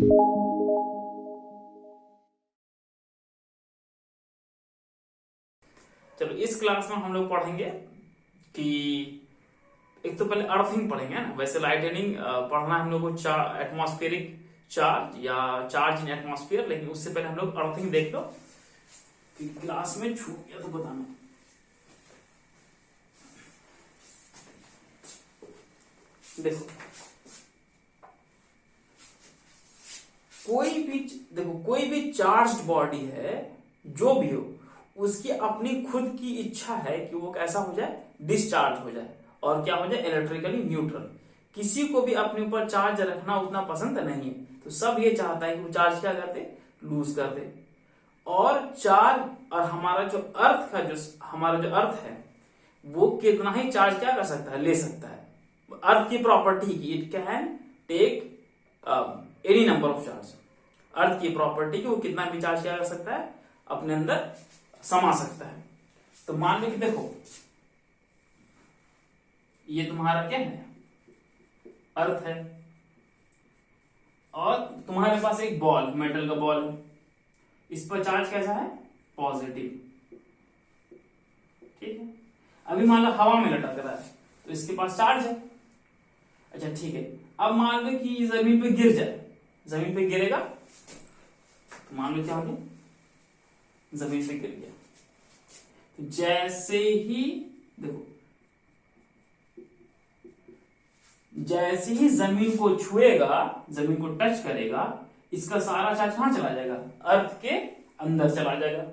चलो इस क्लास में हम लोग पढ़ेंगे कि एक तो पहले अर्थिंग पढ़ेंगे ना। वैसे लाइटनिंग पढ़ना हम लोग को एटमॉस्फेरिक चार्ज या चार्ज इन एटमॉस्फेयर, लेकिन उससे पहले हम लोग अर्थिंग देख लो कि क्लास में छूट गया तो बताना। देखो कोई भी चार्ज्ड बॉडी है, जो भी हो, उसकी अपनी खुद की इच्छा है कि वो कैसा हो जाए, डिस्चार्ज हो जाए और क्या हो जाए, इलेक्ट्रिकली न्यूट्रल। किसी को भी अपने ऊपर चार्ज रखना उतना पसंद नहीं है, तो सब ये चाहता है कि वो चार्ज क्या करते, लूज कर दे। और चार्ज और हमारा जो अर्थ है वो कितना ही चार्ज क्या कर सकता है, ले सकता है। अर्थ की प्रॉपर्टी की it can take any number of charge. Earth की प्रॉपर्टी की वो कितना भी चार्ज क्या कर सकता है, अपने अंदर समा सकता है। तो मान लो कि देखो ये तुम्हारा क्या है, अर्थ है, और तुम्हारे पास एक बॉल, मेटल का बॉल है, इस पर चार्ज कैसा है, पॉजिटिव। ठीक है, अभी मान लो हवा में लटक रहा है तो इसके पास चार्ज है। अच्छा ठीक है, अब मान लो कि जमीन पे गिर जाए, जमीन पे गिरेगा तो मान लो क्या हो गया, जमीन पे गिर गया। तो जैसे ही देखो, जैसे ही जमीन को छुएगा, जमीन को टच करेगा, इसका सारा चार्ज कहां चला जाएगा, अर्थ के अंदर चला जाएगा।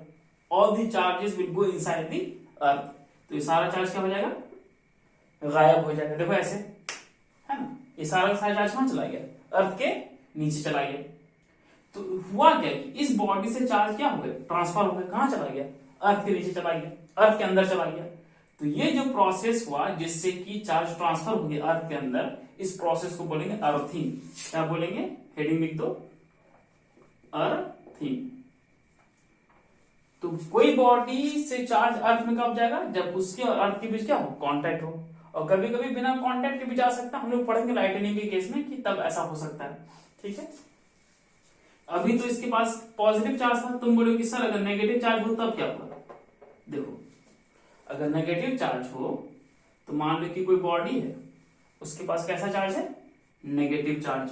All the charges will go inside the earth. तो ये सारा चार्ज क्या हो जाएगा, गायब हो जाएगा। देखो ऐसे है ना, ये सारा चार्ज कहां चला गया, अर्थ के नीचे चला गया। तो हुआ क्या कि इस बॉडी से चार्ज क्या हो गया, ट्रांसफर हो गया, कहां चला गया, अर्थ के नीचे चला गया, अर्थ के अंदर चला गया। तो ये जो प्रोसेस हुआ जिससे कि चार्ज ट्रांसफर हो गया अर्थ के अंदर, इस प्रोसेस को बोलेंगे अर्थिंग। क्या बोलेंगे, हेडिंग लिख दो, अर्थिंग। तो कोई बॉडी से चार्ज अर्थ में कब जाएगा, जब उसके और अर्थ के बीच क्या हो, कांटेक्ट हो। और कभी कभी बिना कांटेक्ट के भी जा सकता है, हम लोग पढ़ेंगे लाइटनिंग के केस में कि तब ऐसा हो सकता है। ठीक है, अभी तो इसके पास पॉजिटिव चार्ज था, तुम बोलोगे सर अगर नेगेटिव चार्ज हो तब क्या होगा। देखो अगर नेगेटिव चार्ज हो तो मान लो कि कोई बॉडी है, उसके पास कैसा चार्ज है, नेगेटिव चार्ज,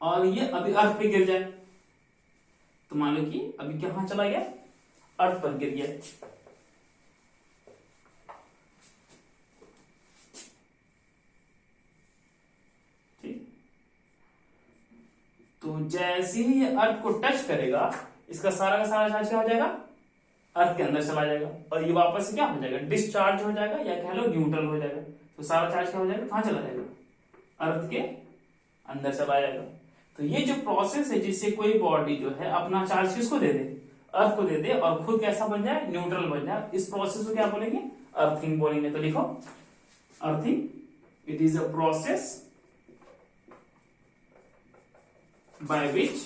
और ये अभी अर्थ पे गिर जाए तो मान लो कि अभी कहां चला गया, अर्थ पर गिर गया। ठीक, तो जैसे ही ये अर्थ को टच करेगा, इसका सारा का सारा चार्ज क्या हो जाएगा, अर्थ के अंदर चला जाएगा, और ये वापस से क्या हो जाएगा, डिस्चार्ज हो जाएगा, या कह लो न्यूट्रल हो जाएगा। तो सारा चार्ज क्या हो जाएगा, कहां चला जाएगा, अर्थ के अंदर चला जाएगा। तो ये जो प्रोसेस है जिससे कोई बॉडी जो है अपना चार्ज किसको दे दे, अर्थ को दे दे, और खुद कैसा बन जाए, न्यूट्रल बन जाए, इस प्रोसेस को क्या बोलेंगे, अर्थिंग बोलेंगे। तो लिखो earthing, it is a process by which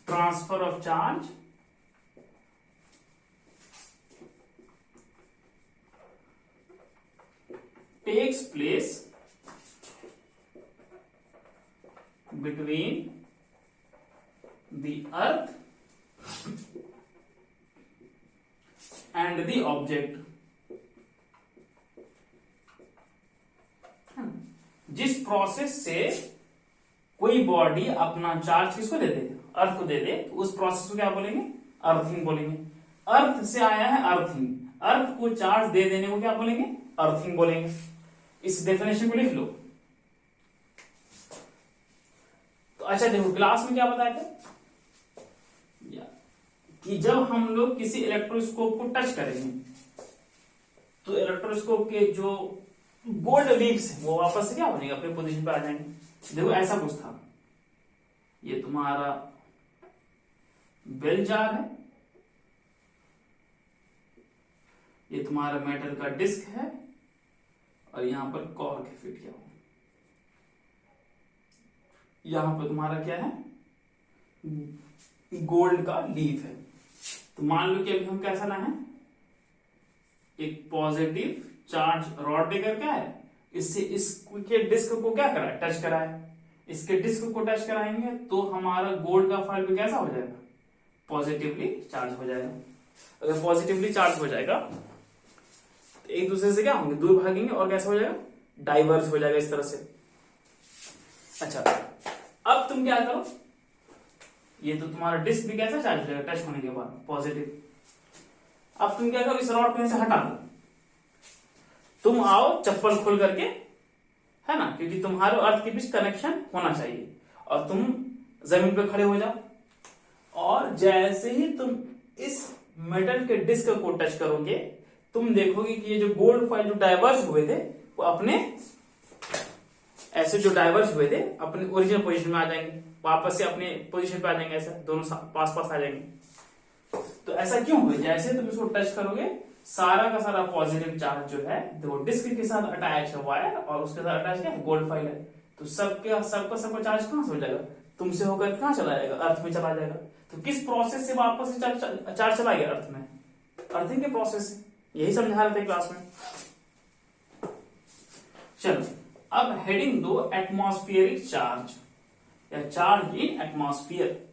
transfer of charge takes place between the earth and the object। जिस प्रोसेस से कोई बॉडी अपना चार्ज किसको दे दे, अर्थ को दे दे, तो उस प्रोसेस को क्या बोलेंगे, अर्थिंग बोलेंगे। अर्थ से आया है अर्थिंग, अर्थ को चार्ज दे देने को क्या बोलेंगे, अर्थिंग बोलेंगे। इस डेफिनेशन को लिख लो। तो अच्छा देखो क्लास में क्या बताया था कि जब हम लोग किसी इलेक्ट्रोस्कोप को टच करेंगे तो इलेक्ट्रोस्कोप के जो गोल्ड लीव्स वो वापस से क्या हो जाएंगे, अपने पोजीशन पे आ जाएंगे। देखो ऐसा कुछ था, ये तुम्हारा बेल जार है, ये तुम्हारा मेटल का डिस्क है, और यहां पर कॉर्क फिट किया हुआ, यहां पर तुम्हारा क्या है, गोल्ड का लीफ है। तो मान लो कि अभी हम कैसा ना है, एक पॉजिटिव चार्ज रॉड लेकर क्या है, इससे इसके डिस्क को क्या करा, टच करा है, इसके डिस्क को टच कराएंगे तो हमारा गोल्ड का फॉइल कैसा हो जाएगा, पॉजिटिवली चार्ज हो जाएगा। अगर पॉजिटिवली चार्ज हो जाएगा तो एक दूसरे से क्या होंगे, दूर भागेंगे और कैसा हो जाएगा, डाइवर्ज हो जाएगा इस तरह से। अच्छा, अब तुम क्या करो, ये तो तुम्हारा डिस्क भी कैसा चार्ज हो जाएगा टच होने के बाद, पॉजिटिव। अब तुम क्या करो, इस रॉड को यहां से हटा दो, तुम आओ चप्पल खोल करके, है ना, क्योंकि तुम्हारे अर्थ के बीच कनेक्शन होना चाहिए, और तुम जमीन पे खड़े हो जाओ, और जैसे ही तुम इस मेटल के डिस्क को टच करोगे, तुम देखोगे कि ये जो गोल्ड फॉइल जो डाइवर्ज हुए थे वो अपने ऐसे जो डाइवर्ज हुए थे अपने ओरिजिनल पोजीशन में आ जाएंगे, वापस से अपने पोजीशन पे आ जाएंगे, ऐसा दोनों पास पास आ जाएंगे। तो ऐसा क्यों हुआ, जैसे तुम इसको टच करोगे सारा का सारा पॉजिटिव चार्ज जो है वो डिस्क के साथ अटैच है वायर, और उसके साथ अटैच क्या है, गोल्ड फाइल है। तो सबका चार्ज कहां से हो जाएगा, तुमसे होकर कहां चला जाएगा, अर्थ में चला जाएगा। तो किस प्रोसेस से वापस से चार्ज चला गया अर्थ में, अर्थिंग के प्रोसेस से, यही समझा रहे थे क्लास में। चलो अब हेडिंग दो, एटमॉस्फेरिक चार्ज या चार्ज इन एटमॉस्फेयर।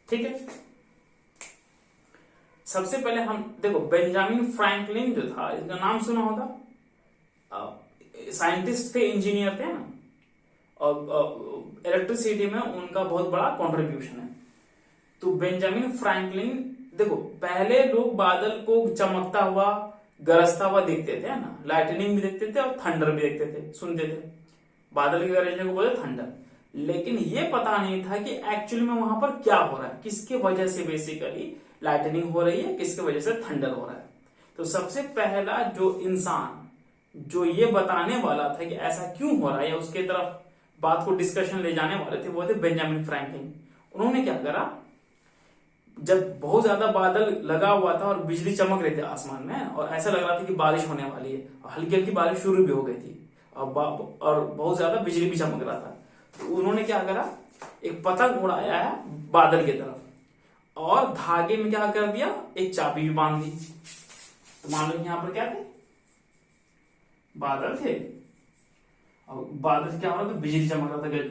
ठीक है, सबसे पहले हम देखो, बेंजामिन फ्रैंकलिन जो था, इसका नाम सुना होगा, साइंटिस्ट थे, इंजीनियर थे ना, और इलेक्ट्रिसिटी में उनका बहुत बड़ा कंट्रीब्यूशन है। तो बेंजामिन फ्रैंकलिन, देखो पहले लोग बादल को चमकता हुआ गरजता हुआ देखते थे, है ना, लाइटनिंग भी देखते थे और थंडर भी देखते थे, सुनते थे, बादल के गरजने को बोलते थंडर। लेकिन ये पता नहीं था कि एक्चुअली में वहां पर क्या हो रहा है, किसके वजह से बेसिकली लाइटनिंग हो रही है, किसके वजह से थंडर हो रहा है। तो सबसे पहला जो इंसान जो ये बताने वाला था कि ऐसा क्यों हो रहा है, या उसके तरफ बात को डिस्कशन ले जाने वाले थे, वो थे बेंजामिन फ्रैंकलिन। उन्होंने क्या करा, जब बहुत ज्यादा बादल लगा हुआ था और बिजली चमक रही थी आसमान में, और ऐसा लग रहा था कि बारिश होने वाली है, और हल्की हल्की बारिश शुरू भी हो गई थी, और बहुत ज्यादा बिजली भी चमक रहा था। तो उन्होंने क्या करा, एक पतंग उड़ाया है बादल की तरफ, और धागे में क्या कर दिया, एक चाबी भी बांध दी। तो मान लो यहां पर क्या थे, बादल थे, और बादल से क्या हो रहा था, बिजली चमक रहा था,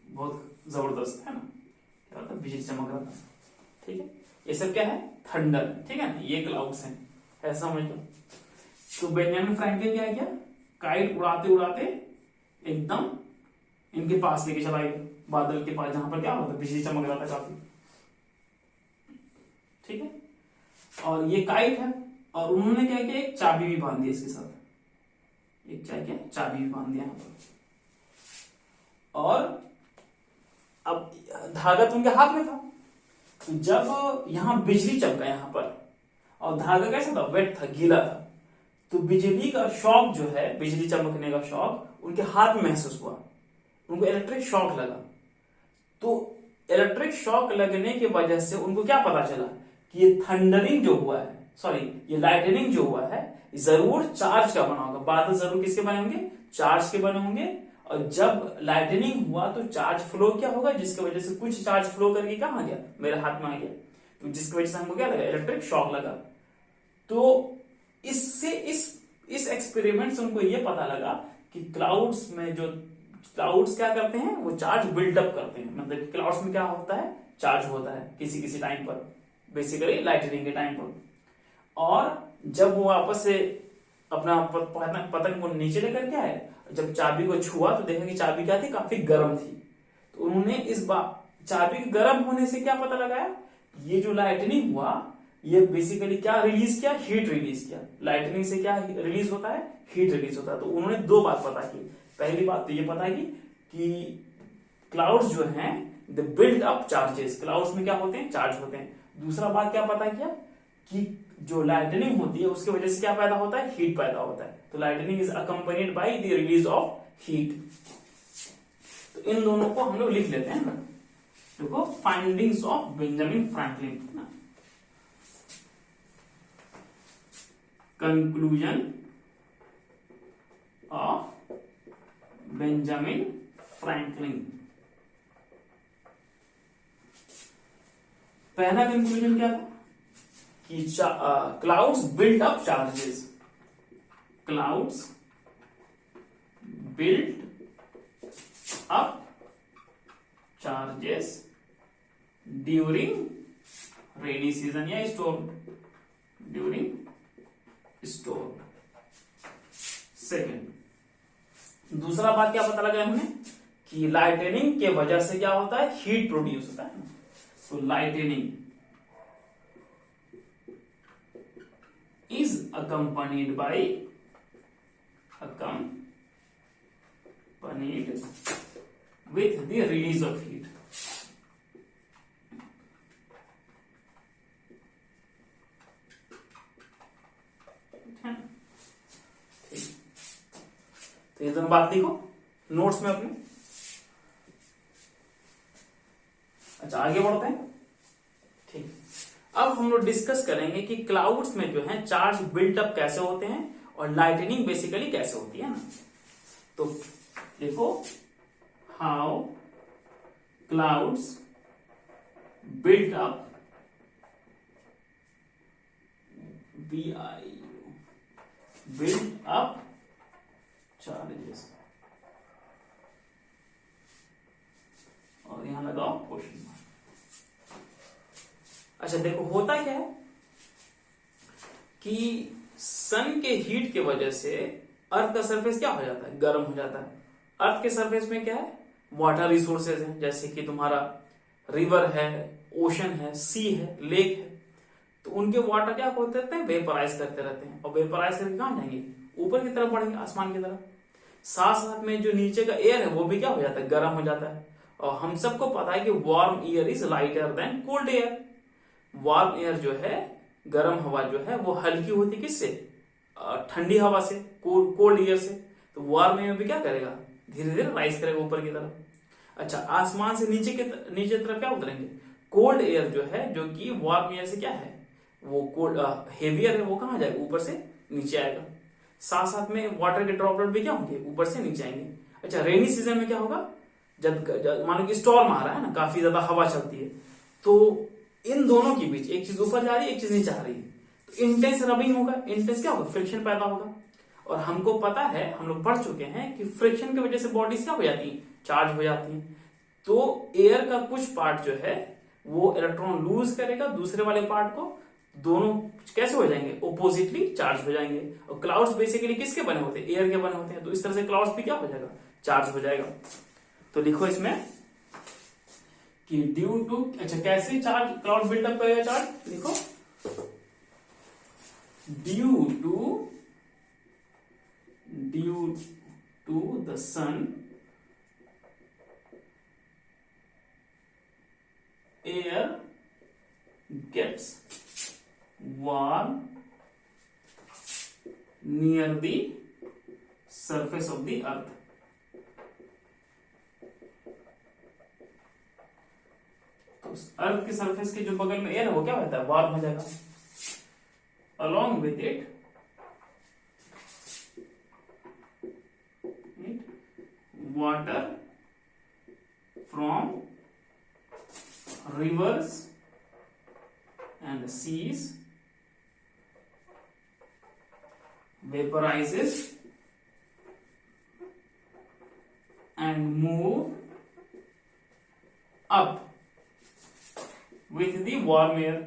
बहुत जबरदस्त, है ना, क्या होता, बिजली चमक रहा था। ठीक है, ये सब क्या है, थंडर, ठीक है ना, ये क्लाउड्स हैं, ऐसा समझ लो। तो बेंजामिन फ्रैंकलिन क्या किया, काइट उड़ाते उड़ाते एकदम इनके पास लेके चला गया, बादल के पास, जहां पर क्या होता, बिजली चमक रहा था काफी। ठीक है, और ये काइट है, और उन्होंने क्या किया, एक चाबी भी बांध दी इसके साथ, एक चाबी भी बांध दिया यहाँ पर। और अब धागा तो उनके हाथ में था, तो जब यहां बिजली चमका यहां पर, और धागा कैसा था, वेट था, गीला था, तो बिजली का शॉक जो है, बिजली चमकने का शॉक उनके हाथ में महसूस हुआ, उनको इलेक्ट्रिक शॉक लगा। तो इलेक्ट्रिक शॉक लगने की वजह से उनको क्या पता चला कि ये थंडरिंग जो हुआ है, सॉरी ये लाइटनिंग जो हुआ है, जरूर चार्ज का बना होगा, बादल जरूर किसके बने होंगे, चार्ज के बने होंगे। और जब लाइटनिंग हुआ तो चार्ज फ्लो क्या होगा, जिसकी वजह से कुछ चार्ज फ्लो करके कहां आ गया, मेरे हाथ में आ गया, तो जिसकी वजह से हमको क्या लगा, इलेक्ट्रिक शॉक लगा। तो इससे इस एक्सपेरिमेंट से उनको ये पता लगा कि क्लाउड्स में जो क्लाउड्स क्या करते हैं, वो चार्ज बिल्डअप करते हैं, मतलब क्लाउड्स में क्या होता है, चार्ज होता है किसी किसी टाइम पर, बेसिकली लाइटनिंग के टाइम पर। और जब वो वापस से अपना पतंग को नीचे लेकर के आए, जब चाबी को छुआ तो देखा कि चाबी क्या थी, काफी गर्म थी। तो उन्होंने इस बार चाबी के गर्म होने से क्या पता लगाया, ये जो लाइटनिंग हुआ ये बेसिकली क्या रिलीज किया, हीट रिलीज किया। लाइटनिंग से क्या रिलीज होता है, हीट रिलीज होता है। तो उन्होंने दो बात पता की, पहली बात तो ये पता की कि क्लाउड्स जो हैं the build up charges, clouds में क्या होते हैं, चार्ज होते हैं। दूसरा बात क्या पता किया कि जो लाइटनिंग होती है उसकी वजह से क्या पैदा होता है, हीट पैदा होता है। तो lightning is accompanied by the release of heat. तो इन दोनों को हम लोग लिख लेते हैं ना, देखो फाइंडिंग्स ऑफ बेंजामिन फ्रैंकलिन ना, कंक्लूजन ऑफ बेंजामिन फ्रैंकलिन। पहला कंक्लूजन क्या था कि clouds build up charges, clouds build up charges during rainy season या स्टॉर्म, ड्यूरिंग स्टॉर्म। सेकेंड, दूसरा बात क्या पता लगा हमने कि लाइटनिंग के वजह से क्या होता है, हीट प्रोड्यूस होता है। तो lightning is accompanied with the release of heat। तो ये दोनों बात लिखो नोट्स में अपने। अच्छा आगे बढ़ते हैं। ठीक, अब हम लोग डिस्कस करेंगे कि क्लाउड्स में जो है चार्ज बिल्टअप कैसे होते हैं और लाइटनिंग बेसिकली कैसे होती है ना। तो देखो, how clouds built up, built up charges, और यहां लगाओ क्वेश्चन मार्क। अच्छा देखो, होता क्या है कि सन के हीट के वजह से अर्थ का सरफेस क्या हो जाता है, गर्म हो जाता है। अर्थ के सरफेस में क्या है, वाटर रिसोर्सेज है, जैसे कि तुम्हारा रिवर है, ओशन है, सी है, लेक है। तो उनके वाटर क्या होते रहते हैं, वेपराइज करते रहते हैं, और वेपराइज करके कहां जाएंगे, ऊपर की तरफ बढ़ेंगे, आसमान की तरफ। साथ साथ में जो नीचे का एयर है वो भी क्या हो जाता है, गर्म हो जाता है। और हम सबको पता है कि warm air is lighter than cold air. Warm air जो है, गर्म हवा जो है, वो हल्की होती किससे, ठंडी हवा से, कोल्ड एयर से। तो वार्म एयर भी क्या करेगा, धीरे धीरे राइज करेगा ऊपर की तरफ। अच्छा, आसमान से नीचे तरफ क्या उतरेंगे, कोल्ड एयर जो है, जो कि वार्म एयर से क्या है, वो कोल्ड हेवियर है, वो कहां जाएगा, ऊपर से नीचे आएगा। साथ साथ में वाटर के ड्रॉपलेट भी क्या होंगे, ऊपर से नीचे आएंगे। अच्छा, रेनी सीजन में क्या होगा, जब मान लो कि स्टॉर्म आ रहा है ना, काफी ज्यादा हवा चलती है, तो इन दोनों के बीच एक चीज ऊपर जा रही है, एक चीज नीचे आ रही है, तो इंटेंस रबिंग होगा, इंटेंस क्या होगा, फ्रिक्शन पैदा होगा। और हमको पता है, हम लोग पढ़ चुके हैं कि फ्रिक्शन की वजह से बॉडीज क्या हो जाती है, चार्ज हो जाती है। तो एयर का कुछ पार्ट जो है वो इलेक्ट्रॉन लूज करेगा, दूसरे वाले पार्ट को, दोनों कैसे हो जाएंगे, ओपोजिटली चार्ज हो जाएंगे। और क्लाउड्स बेसिकली किसके बने होते हैं, एयर के बने होते हैं। तो इस तरह से क्लाउड्स भी क्या हो जाएगा, चार्ज हो जाएगा। तो लिखो इसमें कि ड्यू टू, अच्छा कैसे चार्ज क्लाउड बिल्डअप करेगा, चार्ज लिखो, due to the sun air gets warm near the surface of the earth। तो अर्थ के सरफेस के जो बगल में एयर है वो क्या होता है, वार्म हो जाएगा। along with it water from rivers and seas vaporizes and move up with the warm air।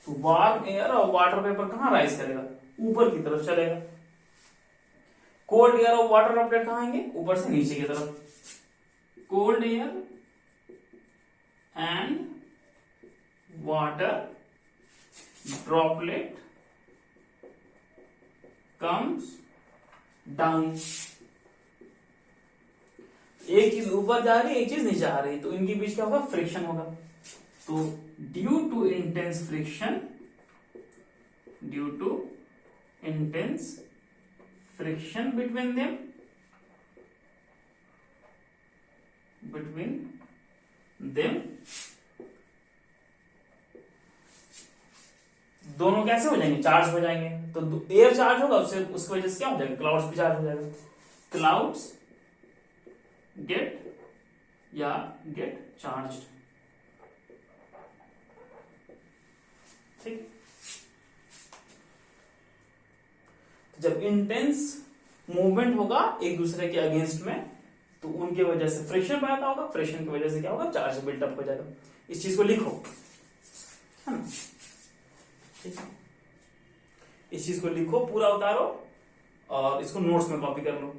तो वार्म एयर और वाटर वेपर कहां राइज करेगा, ऊपर की तरफ चलेगा। कोल्ड एयर और वाटर ड्रॉपलेट कहां आएंगे, ऊपर से नीचे की तरफ। Cold air and water droplet comes down. एक चीज ऊपर जा रही है, एक चीज नीचे आ रही है, तो इनके बीच क्या होगा, फ्रिक्शन होगा। तो due to intense friction, due to intense friction between them दोनों कैसे हो जाएंगे, चार्ज हो जाएंगे। तो एयर चार्ज होगा, उससे उसकी वजह से क्या हो जाएगा, क्लाउड्स भी चार्ज हो जाएगा। Clouds gate charge. ठीक। जब इंटेंस मूवमेंट होगा एक दूसरे के अगेंस्ट में, तो उनके वजह से फ्रिक्शन पैदा होगा, फ्रिक्शन की वजह से क्या होगा, चार्ज बिल्टअप हो जाएगा। इस चीज को लिखो, है ना। ठीक है, इस चीज को लिखो, पूरा उतारो और इसको नोट्स में कॉपी कर लो।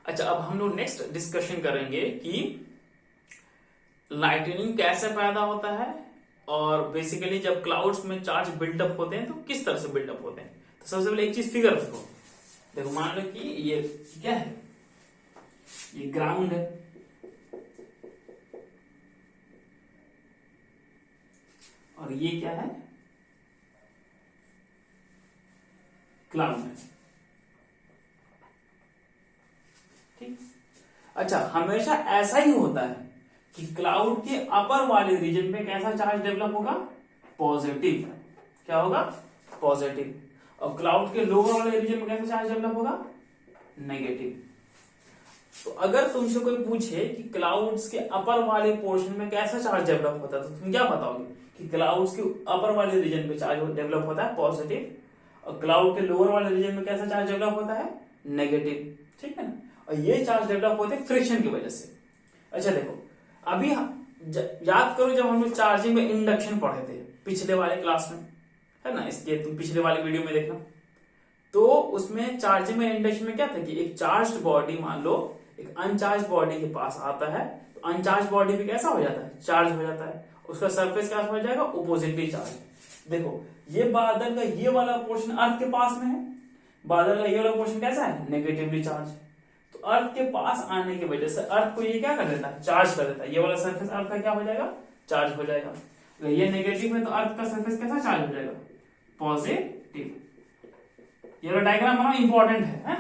अच्छा, अब हम लोग नेक्स्ट डिस्कशन करेंगे कि लाइटनिंग कैसे पैदा होता है, और बेसिकली जब क्लाउड्स में चार्ज बिल्डअप होते हैं तो किस तरह से बिल्डअप होते हैं। तो सबसे पहले एक चीज फिगर रखो। देखो, मान लो कि ये क्या है, ये ग्राउंड है, और ये क्या है, क्लाउड है। ठीक। अच्छा, हमेशा ऐसा ही होता है कि क्लाउड के अपर वाले रीजन में कैसा चार्ज डेवलप होगा, पॉजिटिव। क्या होगा, पॉजिटिव। और क्लाउड के लोअर वाले रीजन में कैसा चार्ज डेवलप होगा, नेगेटिव। तो अगर तुमसे कोई पूछे कि क्लाउड्स के अपर वाले पोर्शन में कैसा चार्ज डेवलप होता है, तो तुम क्या बताओगे कि क्लाउड्स के अपर वाले रीजन में चार्ज डेवलप होता है पॉजिटिव, और क्लाउड के लोअर वाले रीजन में कैसा चार्ज डेवलप होता है, नेगेटिव। ठीक है ना। और ये चार्ज डेवलप होते हैं फ्रिक्शन की वजह से। अच्छा देखो, अभी याद करो जब हम लोग चार्जिंग में इंडक्शन पढ़े थे पिछले वाले क्लास में, है ना, इसके तुम पिछले वाले वीडियो में देखना। तो उसमें चार्जिंग में इंडक्शन में क्या था कि एक चार्ज्ड बॉडी मान लो एक अनचार्ज बॉडी के पास आता है, तो अनचार्ज बॉडी भी कैसा हो जाता है, चार्ज हो जाता है। उसका सरफेस क्या हो जाएगा, ऑपोजिटली चार्ज। देखो, ये बादल का ये वाला पोर्शन अर्थ के पास में है, बादल का ये वाला पोर्शन कैसा है, नेगेटिवली चार्ज। तो अर्थ के पास आने की वजह से अर्थ को ये क्या कर देता है, चार्ज कर देता है। ये वाला सरफेस अर्थ का क्या हो जाएगा, चार्ज हो जाएगा। अगर ये नेगेटिव है तो अर्थ का सरफेस कैसा चार्ज हो जाएगा, पॉजिटिव। ये वाला डायग्राम बनाना इंपॉर्टेंट है ना,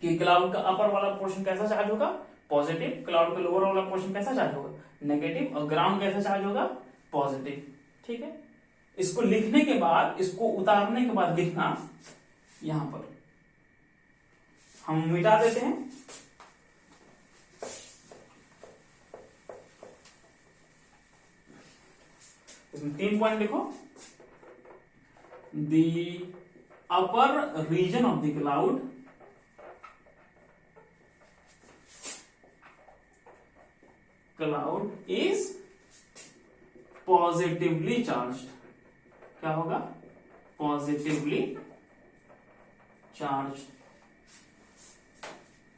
कि क्लाउड का अपर वाला पोर्शन कैसा चार्ज होगा, पॉजिटिव। क्लाउड का लोअर वाला पोर्शन कैसा चार्ज होगा, नेगेटिव। और ग्राउंड कैसा चार्ज होगा, पॉजिटिव। ठीक है। इसको लिखने के बाद, इसको उतारने के बाद लिखना, यहां पर हम मिटा देते हैं। इसमें 3 पॉइंट लिखो। The upper region of the cloud is positively charged. क्या होगा, पॉजिटिवली चार्ज।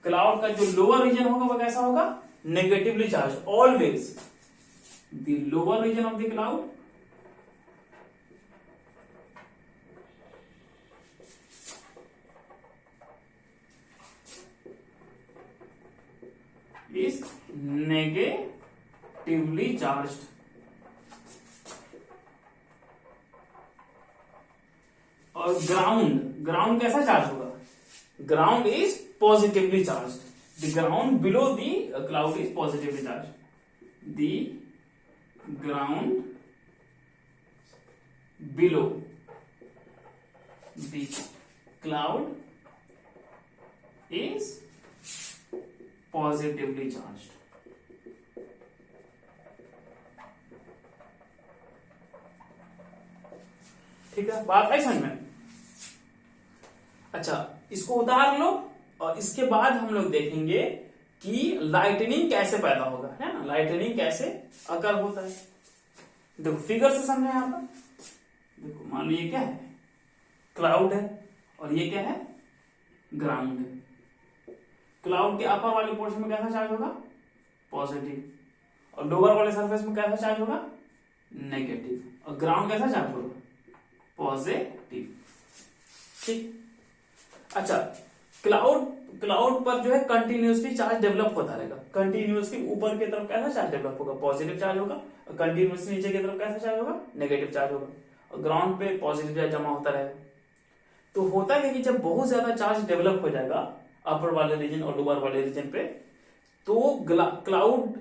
क्लाउड का जो लोअर रीजन होगा वो कैसा होगा, negatively charge. Always the lower region of the cloud is negatively charged. और ग्राउंड कैसा चार्ज होगा, ground is positively charge. The ground below the cloud is positively charge. The ground below the cloud is positively charge. ठीक है, बात आई समझ में। अच्छा, इसको उतार लो और इसके बाद हम लोग देखेंगे कि लाइटनिंग कैसे पैदा होगा, है ना, लाइटनिंग कैसे अकर होता है। देखो फिगर से समझे यहां पर। देखो मान लो ये क्या है, क्लाउड है, और ये क्या है, ग्राउंड है। क्लाउड के अपर वाले पोर्शन में कैसा चार्ज होगा, पॉजिटिव। और लोअर वाले सरफेस में कैसा चार्ज होगा, नेगेटिव। और ग्राउंड कैसा चार्ज होगा, पॉजिटिव। ठीक। अच्छा, क्लाउड पर जो है कंटिन्यूसली चार्ज डेवलप होता रहेगा। कंटिन्यूसली ऊपर की तरफ कैसा चार्ज डेवलप होगा, पॉजिटिव चार्ज होगा। और कंटिन्यूसली नीचे की तरफ कैसा चार्ज होगा, नेगेटिव चार्ज होगा। और ग्राउंड पे पॉजिटिव चार्ज जमा होता रहेगा। तो होता है कि जब बहुत ज्यादा चार्ज डेवलप हो जाएगा अपर वाले रीजन और लोअर वाले रीजन पे, तो क्लाउड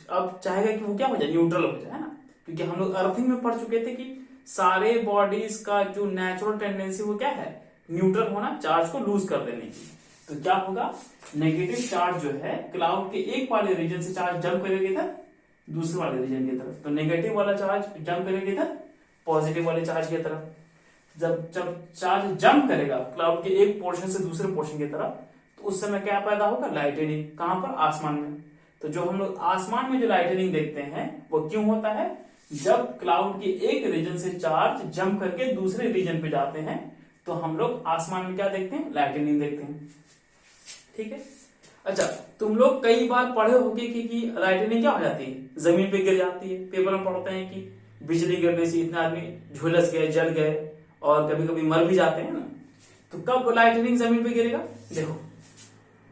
अब चाहेगा कि वो क्या हो जाए, न्यूट्रल हो जाए, है ना। क्योंकि हम लोग अर्थिंग में पढ़ चुके थे कि सारे बॉडीज का जो नेचुरल टेंडेंसी वो क्या है, न्यूट्रल होना, चार्ज को लूज कर देने की। तो क्या होगा, नेगेटिव चार्ज जो है क्लाउड के एक वाले रीजन से चार्ज जंप करेगा इधर दूसरे वाले रीजन की तरफ, तो नेगेटिव वाला चार्ज जंप करेगा इधर पॉजिटिव वाले चार्ज की तरफ। जब जब चार्ज जंप करेगा क्लाउड के एक पोर्शन से दूसरे पोर्शन की तरफ, तो उस समय क्या पैदा होगा, लाइटनिंग। कहां पर, आसमान में। तो जो हम लोग आसमान में जो लाइटनिंग देखते हैं वो क्यों होता है, जब क्लाउड के एक रीजन से चार्ज जंप करके दूसरे रीजन पे जाते हैं, तो हम लोग आसमान में क्या देखते हैं, लाइटनिंग देखते हैं। ठीक है। अच्छा, तुम लोग कई बार पढ़े होगे कि लाइटनिंग क्या हो जाती है, जमीन पे गिर जाती है। पेपर में पढ़ते हैं कि बिजली गिरने से इतने आदमी झुलस गए, जल गए, और कभी कभी मर भी जाते हैं ना। तो कब लाइटनिंग जमीन पे गिरेगा, देखो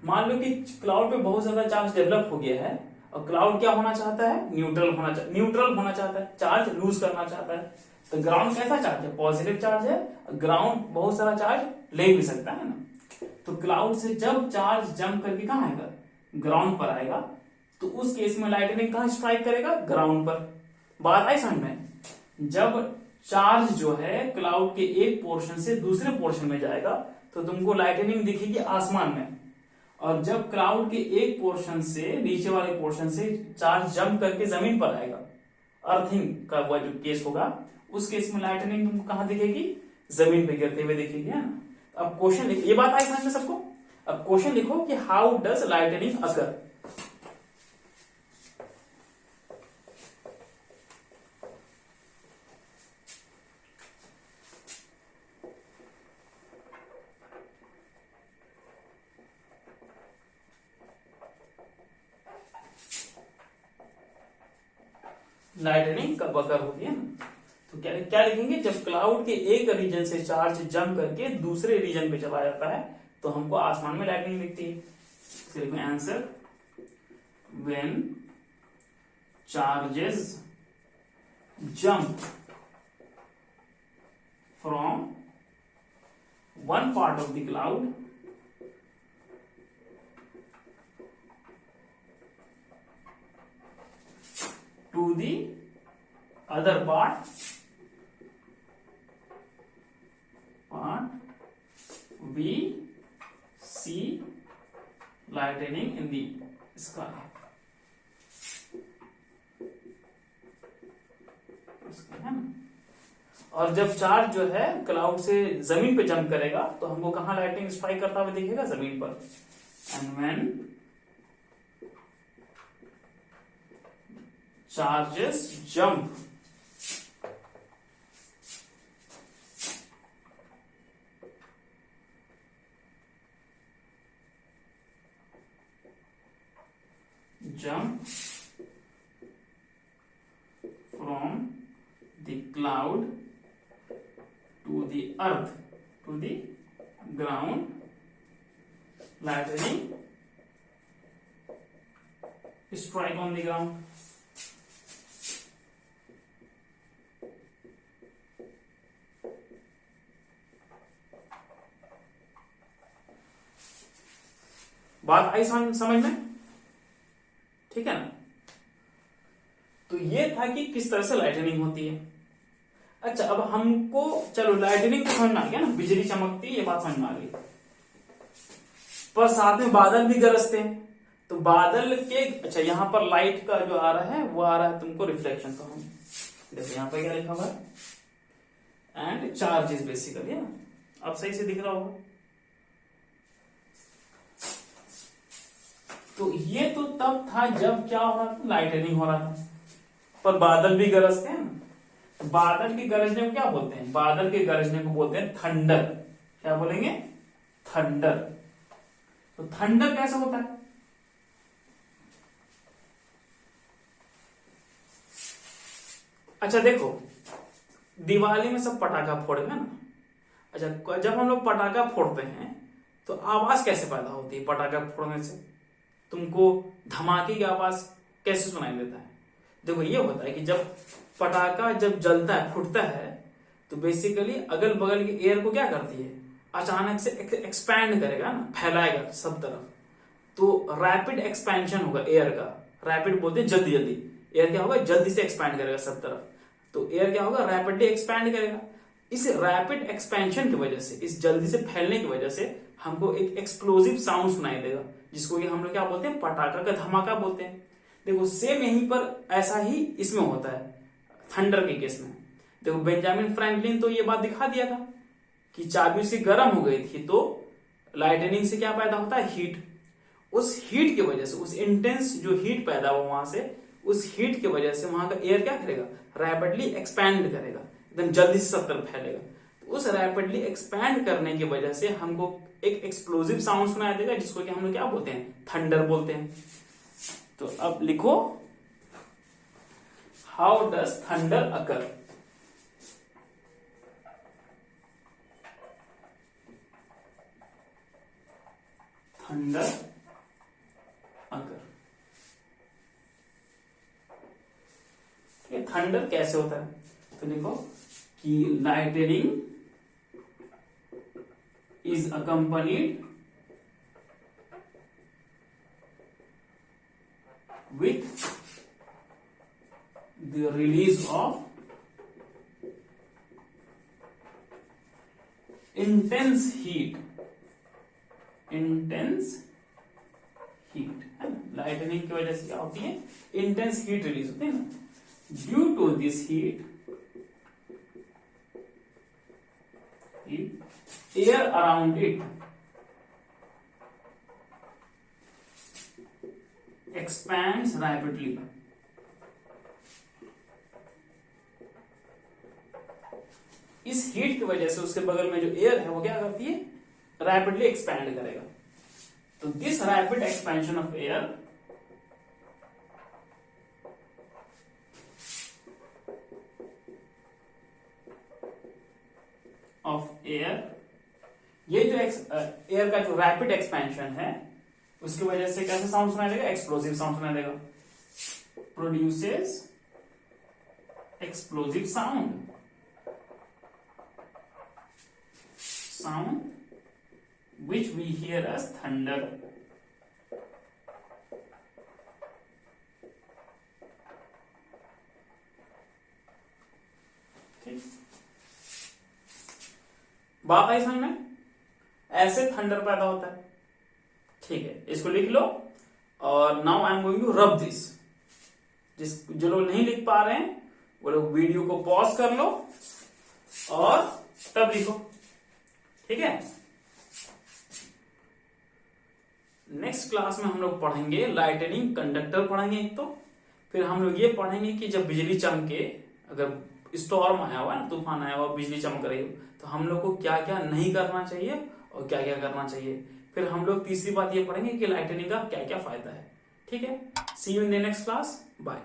मान लो कि क्लाउड पे बहुत ज्यादा चार्ज डेवलप हो गया है, और क्लाउड क्या होना चाहता है, न्यूट्रल होना चाहता है, चार्ज लूज करना चाहता है। तो ग्राउंड कैसा चार्ज है, पॉजिटिव चार्ज है, ग्राउंड बहुत सारा चार्ज ले भी सकता है ना। तो क्लाउड से जब चार्ज जंप करके कहां आएगा, ग्राउंड पर आएगा, तो उस केस में लाइटनिंग कहां स्ट्राइक करेगा, ग्राउंड पर। बात आई समझ में, जब चार्ज जो है क्लाउड के एक पोर्शन से दूसरे पोर्शन में जाएगा तो तुमको लाइटनिंग दिखेगी आसमान में, और जब क्लाउड के एक पोर्शन से नीचे वाले पोर्शन से चार्ज जंप करके जमीन पर आएगा, अर्थिंग का वो जो केस होगा, उस केस में लाइटनिंग तुमको कहां दिखेगी, जमीन पे गिरते हुए दिखेगी, है ना। अब क्वेश्चन लिखो, ये बात आई समझ में सबको। अब क्वेश्चन लिखो कि how does lightning occur. Lightning कब अकर होती है ना, तो क्या क्या लिखेंगे, जब क्लाउड के एक रीजन से चार्ज जंप करके दूसरे रीजन पे चला जाता है तो हमको आसमान में लाइटनिंग दिखती है। तो लिखो answer, when charges jump from one part of the cloud to the other part we see lightning in the sky। है ना। और जब चार्ज जो है क्लाउड से जमीन पे जंप करेगा तो हमको कहां लाइटनिंग स्ट्राइक करता हुआ दिखेगा, जमीन पर। And when charges jump from the cloud to the earth to the ground, lightning strike on the ground। बात आई समझ में, ठीक है ना। तो ये था कि किस तरह से लाइटनिंग होती है। अच्छा, अब हमको चलो लाइटनिंग तो समझ में आ गया ना, बिजली चमकती है, ये बात समझ में आ गई। पर साथ में बादल भी गरजते हैं, तो बादल के, अच्छा यहां पर लाइट का जो आ रहा है वो आ रहा है तुमको रिफ्लेक्शन। तो हम देखो यहां पर क्या लिखा हुआ है, एंड चार्ज इज बेसिकली, है ना। अब सही से दिख रहा होगा। तो ये तो तब था जब क्या हो रहा था, लाइटनिंग हो रहा था। पर बादल भी गरजते हैं ना, बादल के गरजने को क्या बोलते हैं, बादल के गरजने को बोलते हैं थंडर। क्या बोलेंगे, थंडर। तो थंडर कैसा होता है, अच्छा देखो दिवाली में सब पटाखा फोड़ेंगे ना। अच्छा, जब हम लोग पटाखा फोड़ते हैं तो आवाज कैसे पैदा होती है, पटाखा फोड़ने से तुमको धमाके की आवाज कैसे सुनाई देता है। देखो ये होता है कि जब पटाखा जब जलता है, फूटता है, तो बेसिकली अगल बगल के एयर को क्या करती है, अचानक से एक्सपैंड करेगा ना, फैलाएगा सब तरफ। तो रैपिड एक्सपेंशन होगा एयर का, रैपिड बोलते हैं जल्दी जल्दी, एयर क्या होगा, जल्दी से एक्सपैंड करेगा सब तरफ। तो एयर क्या होगा, रैपिडली एक्सपैंड करेगा। इस रैपिड एक्सपेंशन की वजह से, इस जल्दी से फैलने की वजह से हमको एक एक्सप्लोजिव साउंड सुनाई देगा, जिसको कि हम लोग क्या बोलते हैं, पटाखा का धमाका बोलते हैं। देखो सेम यहीं पर ऐसा ही इसमें होता है थंडर के केस में। देखो बेंजामिन फ्रैंकलिन तो ये बात दिखा दिया था कि चाबी उसकी गर्म हो गई थी, तो लाइटनिंग से क्या पैदा होता है, हीट। उस हीट की वजह से, उस इंटेंस जो हीट पैदा हुआ वहां से, उस हीट की वजह से वहां का एयर क्या करेगा, रैपिडली एक्सपैंड करेगा, एकदम जल्दी से सब तरफ फैलेगा। तो उस रैपिडली एक्सपैंड करने की वजह से हमको एक एक्सप्लोजिव साउंड सुनाई देगा, जिसको कि हम लोग क्या बोलते हैं, थंडर बोलते हैं। तो अब लिखो, how does thunder occur. Thunder occur, thunder कैसे होता है, तो देखो कि lightning is accompanied with the release of intense heat है ना। लाइटनिंग की वजह से क्या होती है, इंटेंस हीट रिलीज होती है ना। Due to this heat air around it expands rapidly। इस हीट की वजह से उसके बगल में जो एयर है वो क्या करती है, रैपिडली एक्सपैंड करेगा। तो this rapid expansion of air ये जो एयर का जो रैपिड एक्सपेंशन है उसकी वजह से कैसे साउंड सुनाई देगा, एक्सप्लोजिव साउंड सुनाई देगा। Produces explosive sound which we hear as thunder। ठीक, बात आई समझ में, ऐसे थंडर पैदा होता है। ठीक है, इसको लिख लो। और now I am going to rub this. जो लोग नहीं लिख पा रहे हैं वो लोग वीडियो को पॉज कर लो और तब लिखो, ठीक है। नेक्स्ट क्लास में हम लोग पढ़ेंगे लाइटनिंग कंडक्टर पढ़ेंगे एक तो, फिर हम लोग ये पढ़ेंगे कि जब बिजली चमके, अगर स्टॉर्म आया हुआ है, तूफान आया हुआ, बिजली चमक रही हो, तो हम लोग को क्या क्या नहीं करना चाहिए और क्या क्या करना चाहिए। फिर हम लोग तीसरी बात ये पढ़ेंगे कि लाइटनिंग का क्या क्या फायदा है। ठीक है, see you in the next class, bye.